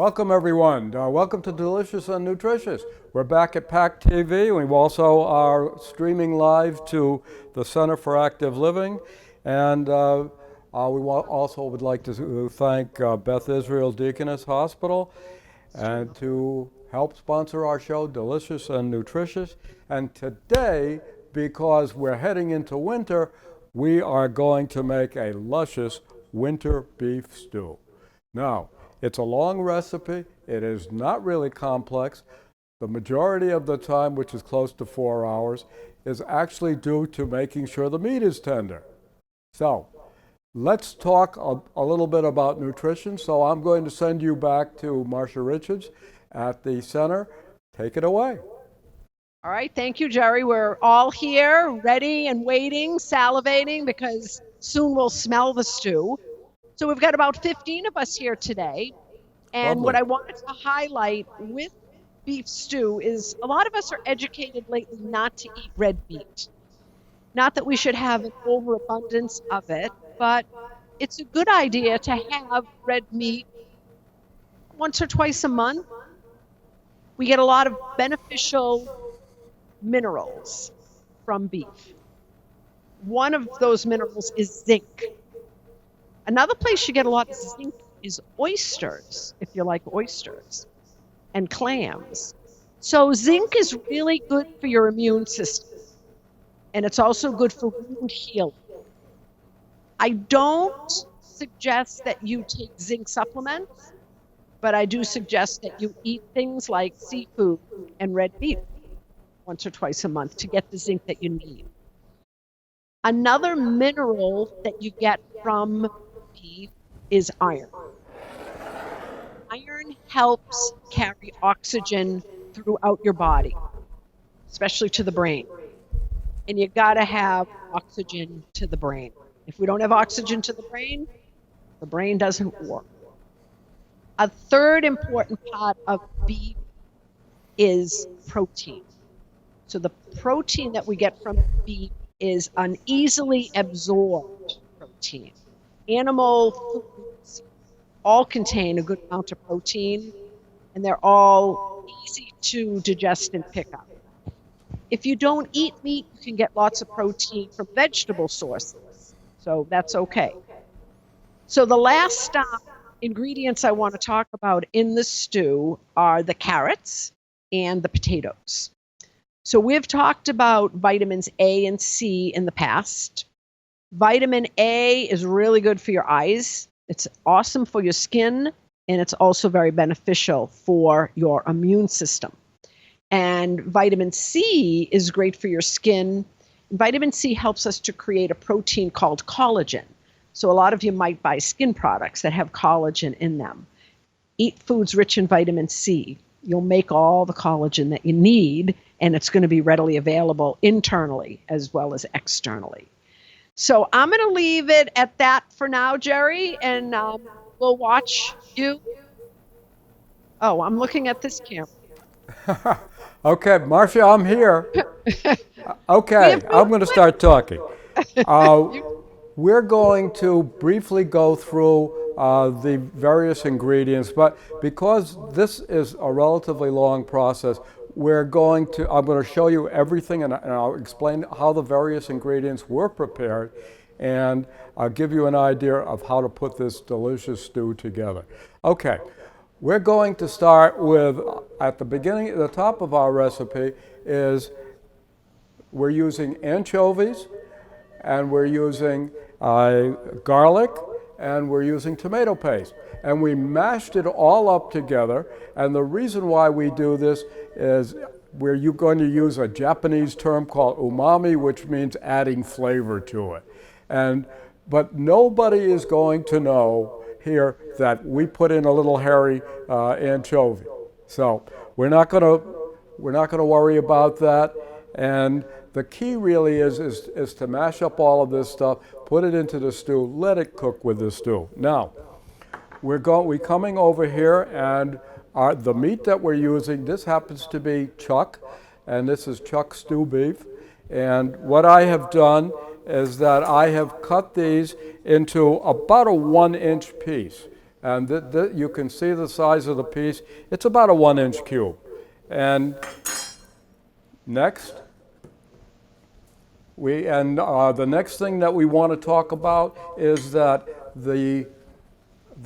Welcome everyone. Welcome to Delicious and Nutritious. We're back at PACTV. We also are streaming live to the Center for Active Living. And also would like to thank Beth Israel Deaconess Hospital and to help sponsor our show, Delicious and Nutritious. And today, because we're heading into winter, we are going to make a luscious winter beef stew. Now, it's a long recipe. It is not really complex. The majority of the time, which is close to 4 hours, is actually due to making sure the meat is tender. So, let's talk a little bit about nutrition. So I'm going to send you back to Marcia Richards at the center. Take it away. All right, thank you, Jerry. We're all here, ready and waiting, salivating, because soon we'll smell the stew. So we've got about 15 of us here today. And Lovely. what I wanted to highlight with beef stew is a lot of us are educated lately not to eat red meat. Not that we should have an overabundance of it, but it's a good idea to have red meat once or twice a month. We get a lot of beneficial minerals from beef. One of those minerals is zinc. Another place you get a lot of zinc is oysters, if you like oysters, and clams. So zinc is really good for your immune system, and it's also good for wound healing. I don't suggest that you take zinc supplements, but I do suggest that you eat things like seafood and red meat once or twice a month to get the zinc that you need. Another mineral that you get from beef is iron. Iron helps carry oxygen throughout your body, especially to the brain. And you gotta have oxygen to the brain. If we don't have oxygen to the brain doesn't work. A third important part of beef is protein. So the protein that we get from beef is an easily absorbed protein. Animal foods all contain a good amount of protein, and they're all easy to digest and pick up. If you don't eat meat, you can get lots of protein from vegetable sources, so that's okay. So the last ingredients I want to talk about in the stew are the carrots and the potatoes. So we've talked about vitamins A and C in the past. Vitamin A is really good for your eyes. It's awesome for your skin, and it's also very beneficial for your immune system. And vitamin C is great for your skin. Vitamin C helps us to create a protein called collagen. So a lot of you might buy skin products that have collagen in them. Eat foods rich in vitamin C. You'll make all the collagen that you need, and it's going to be readily available internally as well as externally. So I'm going to leave it at that for now, Jerry, and we'll watch you. Oh, I'm looking at this camera. Okay, Marcia, I'm here. Okay, I'm going to start talking. We're going to briefly go through the various ingredients, but because this is a relatively long process, I'm going to show you everything, and I'll explain how the various ingredients were prepared, and I'll give you an idea of how to put this delicious stew together. Okay, we're going to start with, at the beginning, at the top of our recipe is we're using anchovies, and we're using garlic, and we're using tomato paste. And we mashed it all up together, and the reason why we do this is we're going to use a Japanese term called umami, which means adding flavor to it. But nobody is going to know here that we put in a little hairy anchovy. So we're not going to worry about that. And the key really is to mash up all of this stuff, put it into the stew, let it cook with the stew. Now, we're coming over here, and the meat that we're using, this happens to be chuck, and this is chuck stew beef. And what I have done is that I have cut these into about a 1-inch piece. And you can see the size of the piece. It's about a 1-inch cube. And next, the next thing that we want to talk about is that the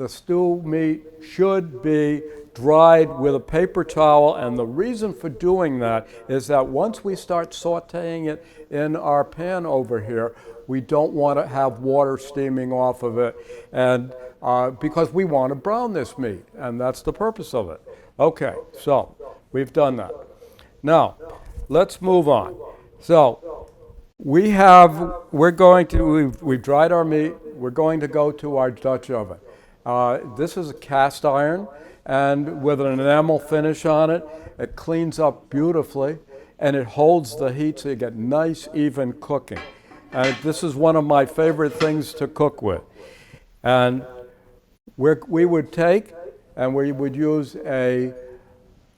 stew meat should be dried with a paper towel, and the reason for doing that is that once we start sauteing it in our pan over here, we don't want to have water steaming off of it, and because we want to brown this meat, and that's the purpose of it. Okay, so we've done that. Now, let's move on. So we've dried our meat. We're going to go to our Dutch oven. This is a cast iron, and with an enamel finish on it. It cleans up beautifully, and it holds the heat so you get nice, even cooking. And this is one of my favorite things to cook with. And we would take, and we would use a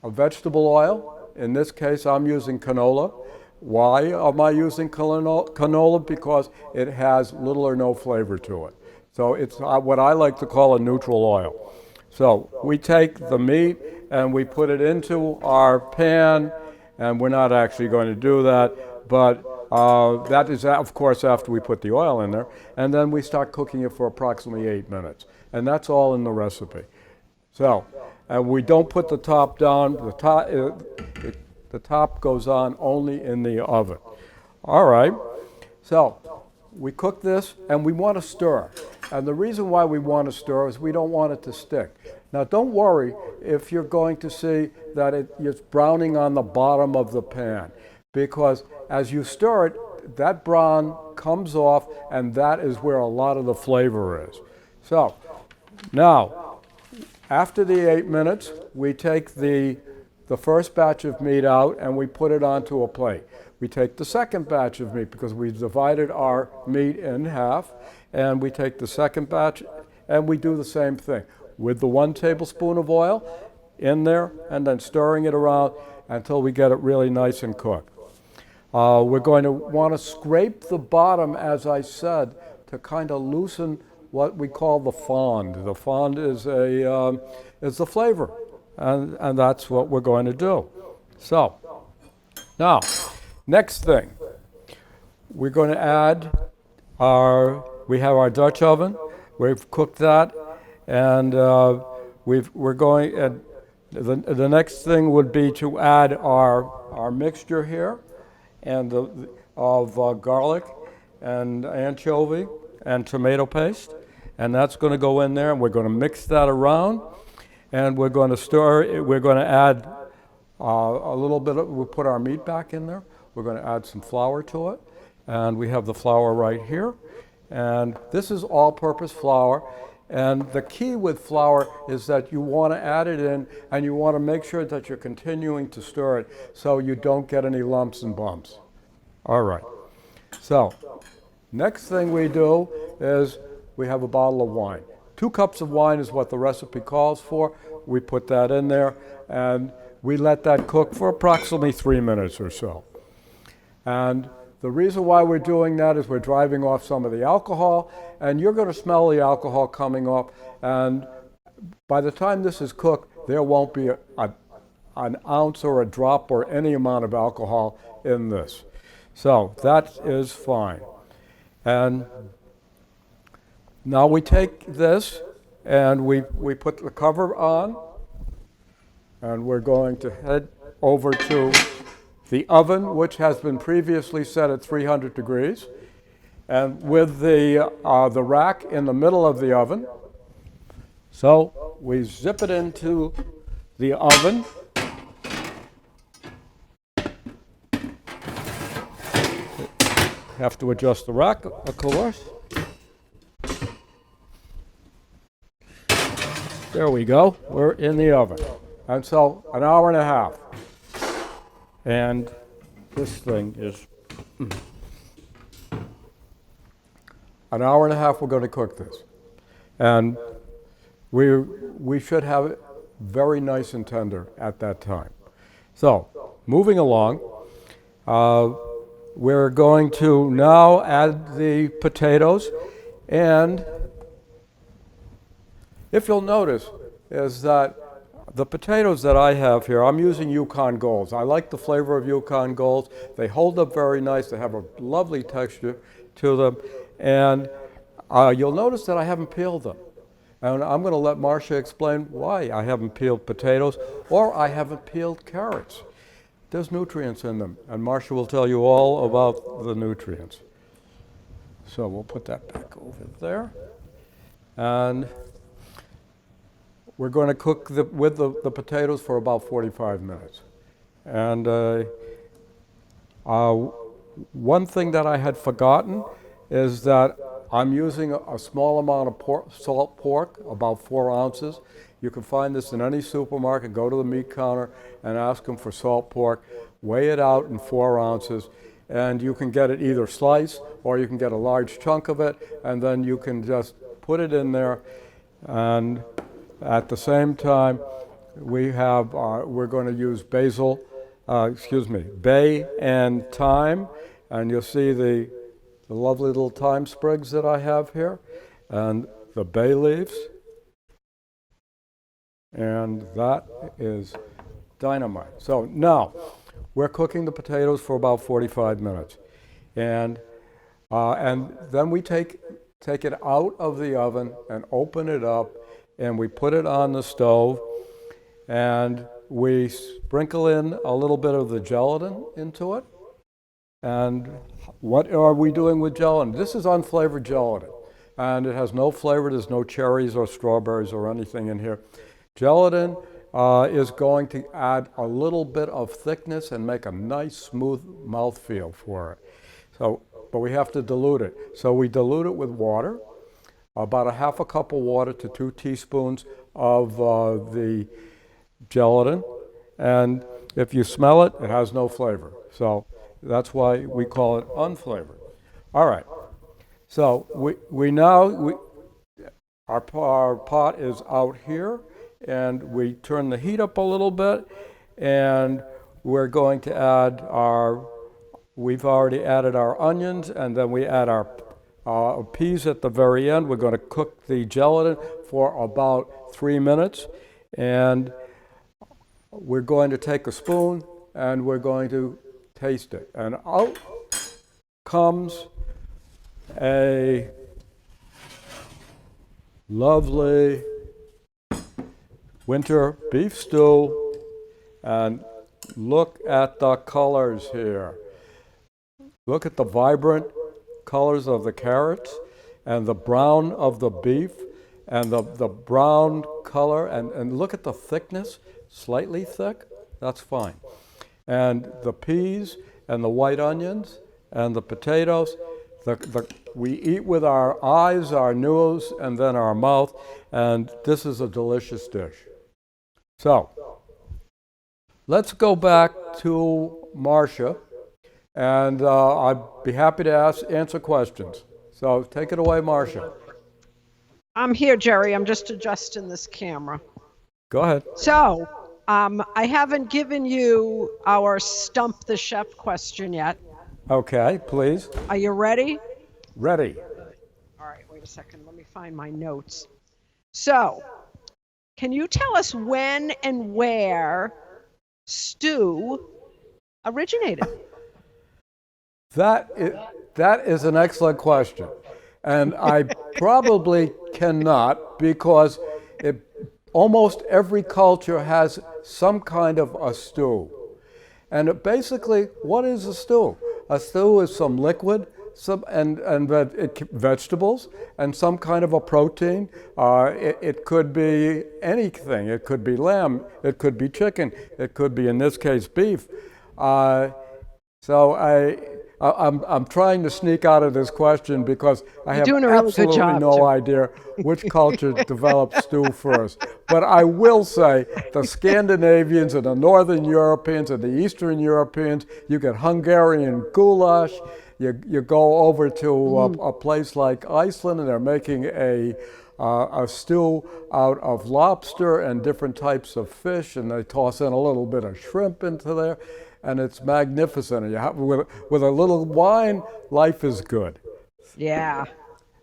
vegetable oil. In this case, I'm using canola. Why am I using canola? Because it has little or no flavor to it. So it's what I like to call a neutral oil. So we take the meat and we put it into our pan, and we're not actually going to do that, but that is, of course, after we put the oil in there, and then we start cooking it for approximately 8 minutes. And that's all in the recipe. So, and we don't put the top down. The top goes on only in the oven. All right, so we cook this, and we want to stir. And the reason why we want to stir is we don't want it to stick. Now, don't worry if you're going to see that it's browning on the bottom of the pan, because as you stir it, that brown comes off, and that is where a lot of the flavor is. So, now, after the 8 minutes, we take the first batch of meat out and we put it onto a plate. We take the second batch of meat, because we divided our meat in half, and we take the second batch and we do the same thing with the 1 tablespoon of oil in there, and then stirring it around until we get it really nice and cooked. We're going to want to scrape the bottom, as I said, to kind of loosen what we call the fond. The fond is the flavor, and that's what we're going to do. So, now, next thing, we're going to add we have our Dutch oven. We've cooked that, and we're going. And the next thing would be to add our mixture here, and of garlic and anchovy and tomato paste, and that's going to go in there. And we're going to mix that around, and we're going to stir it. We're going to add a little bit. We'll put our meat back in there. We're going to add some flour to it, and we have the flour right here. And this is all-purpose flour, and the key with flour is that you want to add it in, and you want to make sure that you're continuing to stir it so you don't get any lumps and bumps. All right. So, next thing we do is we have a bottle of wine. 2 cups of wine is what the recipe calls for. We put that in there, and we let that cook for approximately 3 minutes or so. And the reason why we're doing that is we're driving off some of the alcohol, and you're going to smell the alcohol coming off, and by the time this is cooked, there won't be an ounce or a drop or any amount of alcohol in this. So that is fine. And now we take this and we put the cover on, and we're going to head over to the oven, which has been previously set at 300 degrees, and with the rack in the middle of the oven. So we zip it into the oven. Have to adjust the rack, of course. There we go. We're in the oven. And so an hour and a half. And this thing is an hour and a half. We're going to cook this, and we should have it very nice and tender at that time. So moving along, we're going to now add the potatoes, and if you'll notice, is that the potatoes that I have here, I'm using Yukon Golds. I like the flavor of Yukon Golds. They hold up very nice. They have a lovely texture to them. And you'll notice that I haven't peeled them. And I'm going to let Marcia explain why I haven't peeled potatoes or I haven't peeled carrots. There's nutrients in them, and Marcia will tell you all about the nutrients. So we'll put that back over there. And we're going to cook with the potatoes for about 45 minutes. And one thing that I had forgotten is that I'm using a small amount of salt pork, about 4 ounces. You can find this in any supermarket. Go to the meat counter and ask them for salt pork. Weigh it out in 4 ounces. And you can get it either sliced or you can get a large chunk of it, and then you can just put it in there. And at the same time, we're going to use bay and thyme, and you'll see the lovely little thyme sprigs that I have here, and the bay leaves, and that is dynamite. So now, we're cooking the potatoes for about 45 minutes, and then we take it out of the oven and open it up, and we put it on the stove, and we sprinkle in a little bit of the gelatin into it. And what are we doing with gelatin? This is unflavored gelatin, and it has no flavor. There's no cherries or strawberries or anything in here. Gelatin is going to add a little bit of thickness and make a nice smooth mouthfeel for it. But we have to dilute it. So we dilute it with water, about a half a cup of water to 2 teaspoons of the gelatin. And if you smell it, it has no flavor. So that's why we call it unflavored. All right. So our pot is out here, and we turn the heat up a little bit, and we're going to we've already added our onions, and then we add our peas at the very end. We're going to cook the gelatin for about 3 minutes, and we're going to take a spoon and we're going to taste it. And out comes a lovely winter beef stew, and look at the colors here. Look at the vibrant colors of the carrots and the brown of the beef and the brown color, and look at the thickness, slightly thick, that's fine. And the peas and the white onions and the potatoes, we eat with our eyes, our nose, and then our mouth, and this is a delicious dish. So, let's go back to Marcia, and I'd be happy to answer questions. So take it away, Marcia. I'm here, Jerry. I'm just adjusting this camera. Go ahead. So, I haven't given you our Stump the Chef question yet. Okay, please. Are you ready? Ready. All right, wait a second. Let me find my notes. So, can you tell us when and where stew originated? That is an excellent question. And I probably cannot, because almost every culture has some kind of a stew. And basically, what is a stew? A stew is some liquid, vegetables, and some kind of a protein. It could be anything. It could be lamb. It could be chicken. It could be, in this case, beef. I'm trying to sneak out of this question because I have absolutely no idea which culture developed stew first. But I will say the Scandinavians and the Northern Europeans and the Eastern Europeans, you get Hungarian goulash. You go over to a place like Iceland, and they're making a stew out of lobster and different types of fish, and they toss in a little bit of shrimp into there. And it's magnificent. And with a little wine, life is good. Yeah.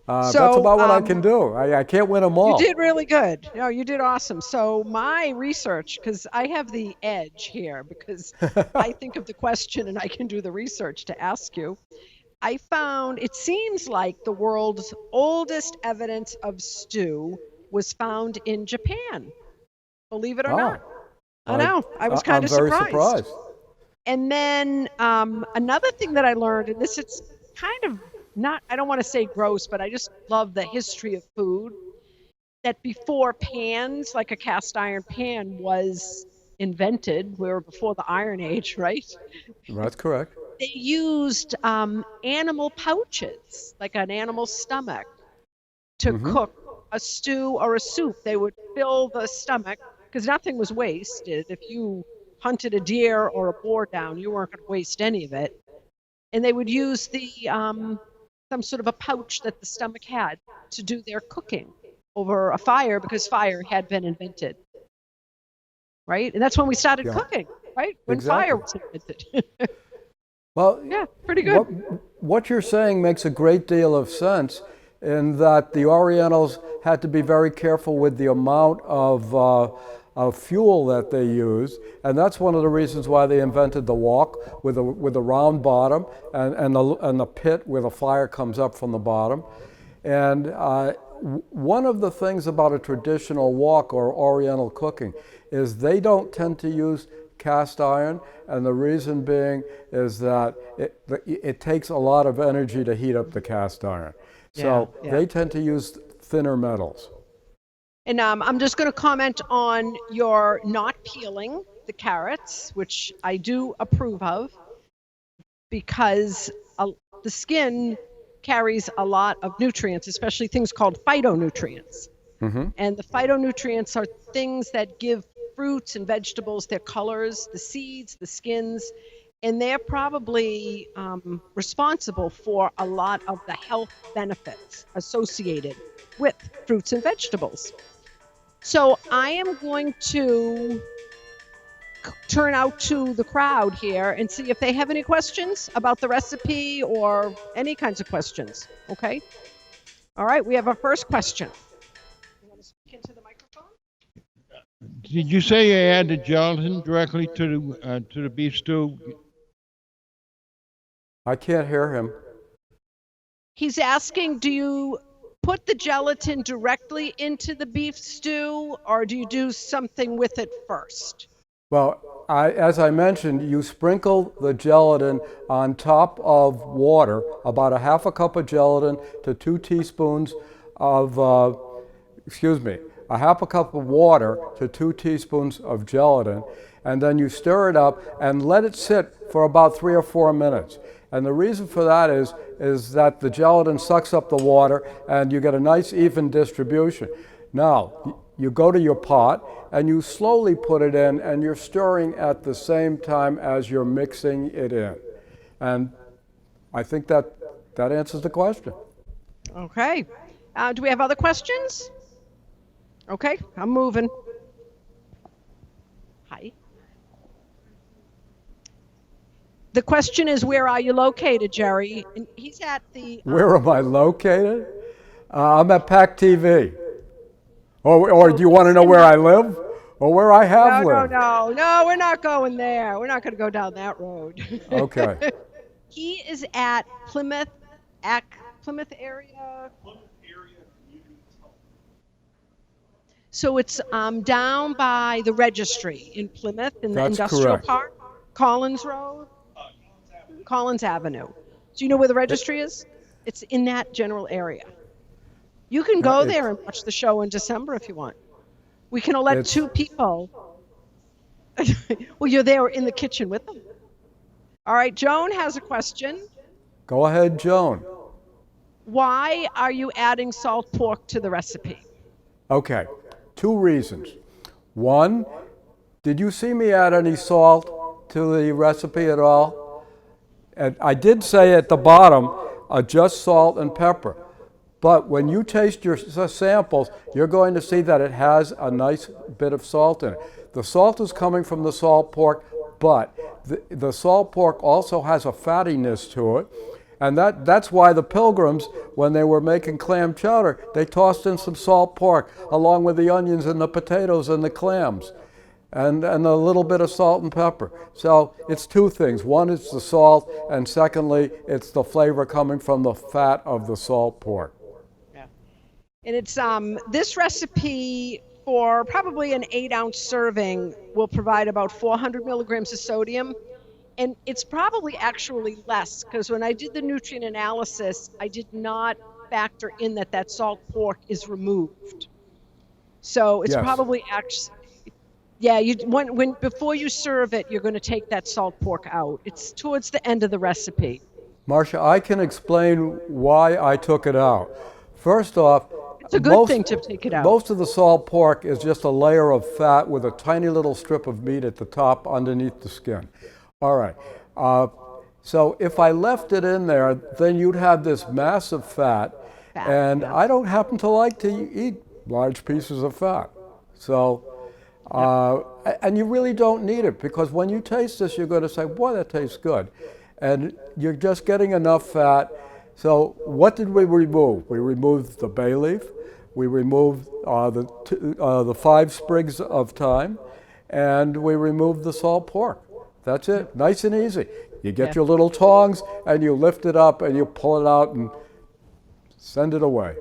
That's about what I can do. I can't win them all. You did really good. No, you did awesome. So my research, because I have the edge here, because I think of the question and I can do the research to ask you. I found it seems like the world's oldest evidence of stew was found in Japan. Believe it or not. I know. I was kind of surprised. I'm very surprised. And then another thing that I learned, and this it's kind of not, I don't want to say gross, but I just love the history of food, that before pans, like a cast iron pan was invented, we were before the Iron Age, right? That's correct. They used animal pouches, like an animal stomach, to cook a stew or a soup. They would fill the stomach, because nothing was wasted. If you hunted a deer or a boar down, you weren't going to waste any of it. And they would use the some sort of a pouch that the stomach had to do their cooking over a fire, because fire had been invented. Right? And that's when we started cooking, right? When fire was invented. Well, yeah, pretty good. What you're saying makes a great deal of sense, in that the Orientals had to be very careful with the amount of fuel that they used, and that's one of the reasons why they invented the wok with a round bottom and the pit where the fire comes up from the bottom. And one of the things about a traditional wok or Oriental cooking is they don't tend to use cast iron, and the reason being is that it takes a lot of energy to heat up the cast iron. So they tend to use thinner metals. And I'm just going to comment on your not peeling the carrots, which I do approve of, because the skin carries a lot of nutrients, especially things called phytonutrients. And the phytonutrients are things that give fruits and vegetables their colors, the seeds, the skins, and they're probably responsible for a lot of the health benefits associated with fruits and vegetables. So I am going to turn out to the crowd here and see if they have any questions about the recipe or any kinds of questions. Okay? All right, we have our first question. You want to speak into the microphone? Did you say you add the gelatin directly to the beef stew? I can't hear him. He's asking, do you put the gelatin directly into the beef stew, or do you do something with it first? Well, as I mentioned, you sprinkle the gelatin on top of water, about a half a cup of gelatin to 2 teaspoons of, a half a cup of water to 2 teaspoons of gelatin, and then you stir it up and let it sit for about 3 or 4 minutes. And the reason for that is that the gelatin sucks up the water and you get a nice even distribution. Now, you go to your pot and you slowly put it in, and you're stirring at the same time as you're mixing it in. And I think that answers the question. Okay. Do we have other questions? Okay, I'm moving. Hi. The question is, where are you located, Jerry? And he's at the... Where am I located? I'm at PACTV. Or do you want to know where I live? Or where I have lived? No, we're not going there. We're not going to go down that road. Okay. He is at Plymouth area. So it's down by the registry in Plymouth, in the industrial park, Collins Road, Collins Avenue. Do you know where the registry is? It's in that general area. You can go there and watch the show in December if you want. We can elect 2 people. Well, you're there in the kitchen with them. All right, Joan has a question. Go ahead, Joan. Why are you adding salt pork to the recipe? Okay, 2 reasons. One, did you see me add any salt to the recipe at all? And I did say at the bottom, just salt and pepper. But when you taste your samples, you're going to see that it has a nice bit of salt in it. The salt is coming from the salt pork, but the salt pork also has a fattiness to it. And that's why the Pilgrims, when they were making clam chowder, they tossed in some salt pork along with the onions and the potatoes and the clams, and a little bit of salt and pepper. So it's two things. One is the salt, and secondly, it's the flavor coming from the fat of the salt pork. Yeah. And it's this recipe for probably an 8-ounce serving will provide about 400 milligrams of sodium. And it's probably actually less, because when I did the nutrient analysis, I did not factor in that salt pork is removed. So it's Yes. probably actually, yeah, when before you serve it, you're going to take that salt pork out. It's towards the end of the recipe. Marcia, I can explain why I took it out. First off, It's a good thing to take it out. most of the salt pork is just a layer of fat with a tiny little strip of meat at the top underneath the skin. All right. So if I left it in there, then you'd have this massive fat, and yeah. I don't happen to like to eat large pieces of fat. So, and you really don't need it, because when you taste this, you're going to say, boy, that tastes good. And you're just getting enough fat. So what did we remove? We removed the bay leaf. We removed the 5 sprigs of thyme, and we removed the salt pork. That's it. Nice and easy. You get your little tongs and you lift it up and you pull it out and send it away.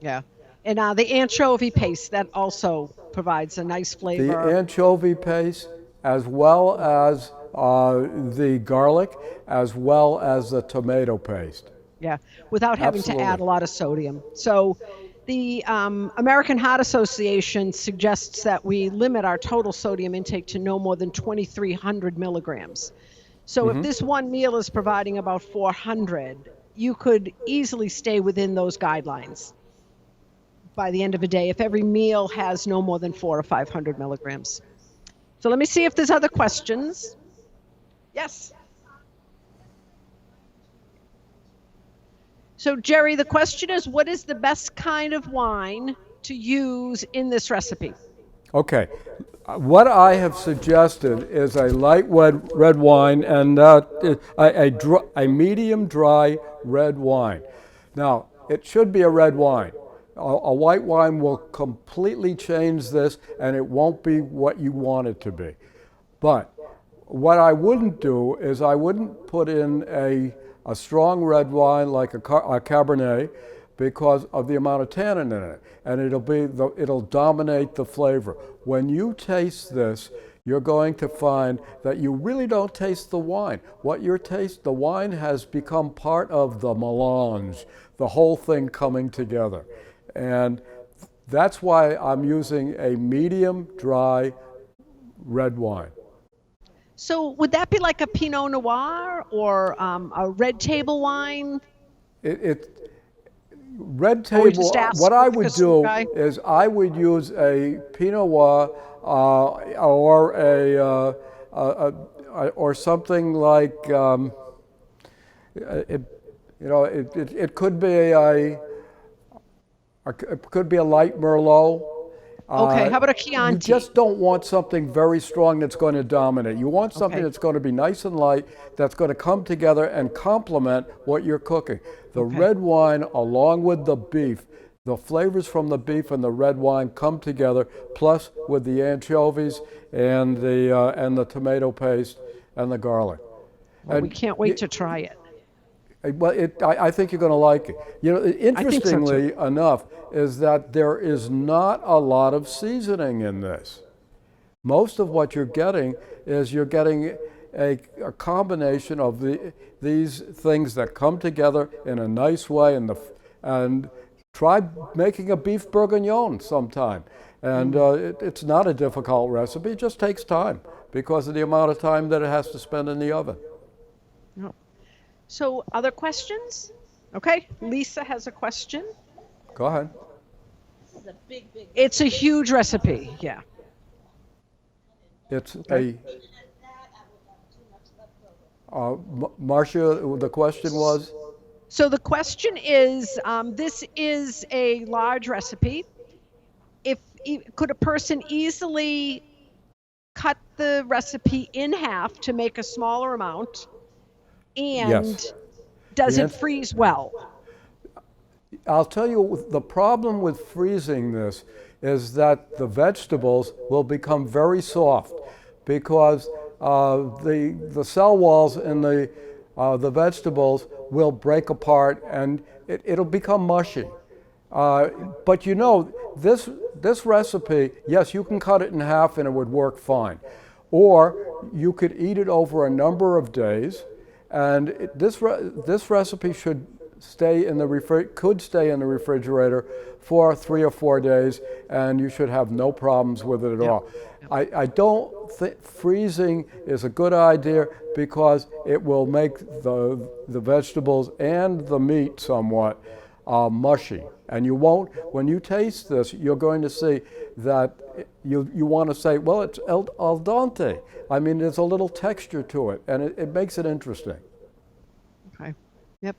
Yeah. And the anchovy paste, that also provides a nice flavor. The anchovy paste, as well as the garlic, as well as the tomato paste. Yeah, without having to add a lot of sodium. So the American Heart Association suggests that we limit our total sodium intake to no more than 2,300 milligrams. So if this one meal is providing about 400, you could easily stay within those guidelines by the end of a day if every meal has no more than 400 or 500 milligrams. So let me see if there's other questions. Yes. So Jerry, the question is, what is the best kind of wine to use in this recipe? Okay. What I have suggested is a light red wine and a medium dry red wine. Now, it should be a red wine. A white wine will completely change this, and it won't be what you want it to be. But what I wouldn't do is I wouldn't put in a strong red wine like a Cabernet, because of the amount of tannin in it, and it'll dominate the flavor. When you taste this, you're going to find that you really don't taste the wine. The wine has become part of the melange, the whole thing coming together. And that's why I'm using a medium dry red wine. So would that be like a Pinot Noir or a red table wine? Red table, what I would do is I would use a Pinot Noir or something like, it could be a light Merlot. Okay, how about a Chianti? You just don't want something very strong that's going to dominate. You want something that's going to be nice and light, that's going to come together and complement what you're cooking. The red wine, along with the beef, the flavors from the beef and the red wine come together, plus with the anchovies and the tomato paste and the garlic. Well, we can't wait to try it. Well, I think you're going to like it. Interestingly enough, is that there is not a lot of seasoning in this. Most of what you're getting is a combination of these things that come together in a nice way, and try making a beef bourguignon sometime. And it's not a difficult recipe. It just takes time because of the amount of time that it has to spend in the oven. No. So other questions? Okay, Lisa has a question. Go ahead. It's a huge recipe, yeah. It's Marcia, the question was? So the question is, this is a large recipe. Could a person easily cut the recipe in half to make a smaller amount? And Yes. Does The it freeze well? I'll tell you, the problem with freezing this is that the vegetables will become very soft because the cell walls in the vegetables will break apart and it'll become mushy. But you know, this recipe, yes, you can cut it in half and it would work fine. Or you could eat it over a number of days, and this recipe should stay in the could stay in the refrigerator for 3 or 4 days, and you should have no problems with it at all. I don't think freezing is a good idea because it will make the vegetables and the meat somewhat mushy. And you won't, when you taste this, you're going to see that you want to say, well, it's al dente. I mean, there's a little texture to it, and it makes it interesting. Okay. Yep.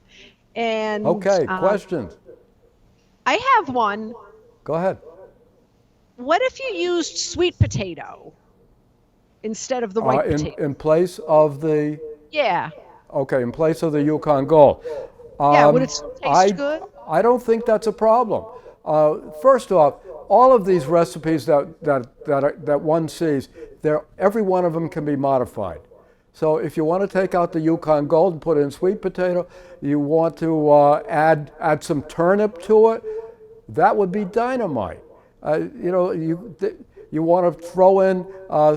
And okay, questions? I have one. Go ahead. What if you used sweet potato instead of the white potato? In place of the... Yeah. Okay, in place of the Yukon Gold. Yeah, would it still taste good? I don't think that's a problem. First off, all of these recipes that one sees, every one of them can be modified. So if you want to take out the Yukon Gold and put in sweet potato, you want to add some turnip to it, that would be dynamite. You know, you want to throw in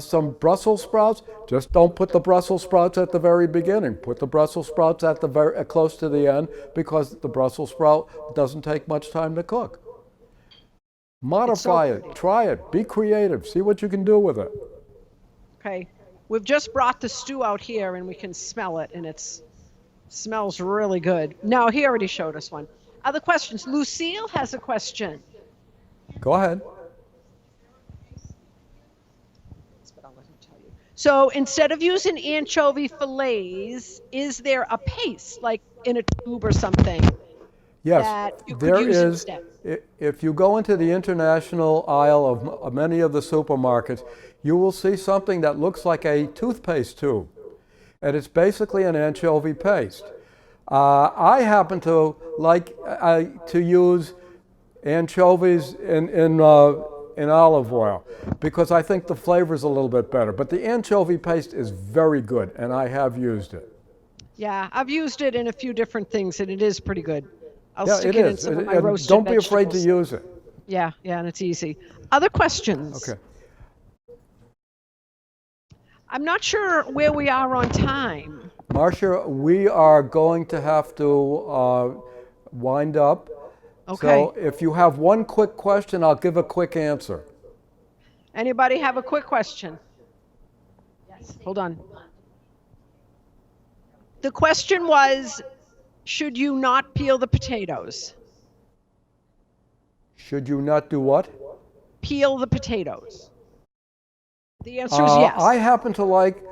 some Brussels sprouts, just don't put the Brussels sprouts at the very beginning. Put the Brussels sprouts at the close to the end, because the Brussels sprout doesn't take much time to cook. Modify it, try it, be creative, see what you can do with it. Okay. We've just brought the stew out here and we can smell it, and it smells really good. No, he already showed us one. Other questions? Lucille has a question. Go ahead. But I'll let him tell you. So instead of using anchovy fillets, is there a paste, like in a tube or something? Yes, that you there could use is. instead? If you go into the international aisle of many of the supermarkets, you will see something that looks like a toothpaste tube, and it's basically an anchovy paste. I happen to like to use anchovies in olive oil because I think the flavor is a little bit better. But the anchovy paste is very good, and I have used it. Yeah, I've used it in a few different things, and it is pretty good. I'll Yeah, stick it it in is. some of my And roasted don't be afraid to vegetables. use it. Yeah, and it's easy. Other questions? Okay. I'm not sure where we are on time. Marcia, we are going to have to wind up. Okay. So if you have one quick question, I'll give a quick answer. Anybody have a quick question? Yes. Hold on. The question was, should you not peel the potatoes? Should you not do what? Peel the potatoes. The answer is yes. I happen to like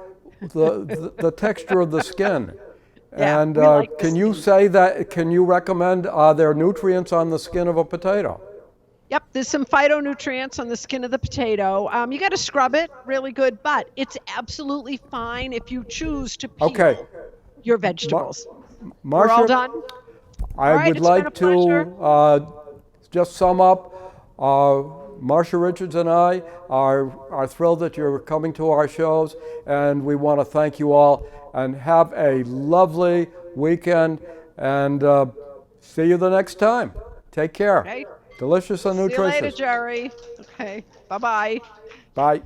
the texture of the skin. Yeah, And we like the can you say that, can you recommend, are there nutrients on the skin of a potato? Yep, there's some phytonutrients on the skin of the potato. You got to scrub it really good, but it's absolutely fine if you choose to peel your vegetables. Marcia, We're all done? I would like to just sum up. Marcia Richards and I are thrilled that you're coming to our shows, and we want to thank you all, and have a lovely weekend, and see you the next time. Take care. Okay. Delicious and nutritious. See you later, Jerry. Okay, bye-bye. Bye.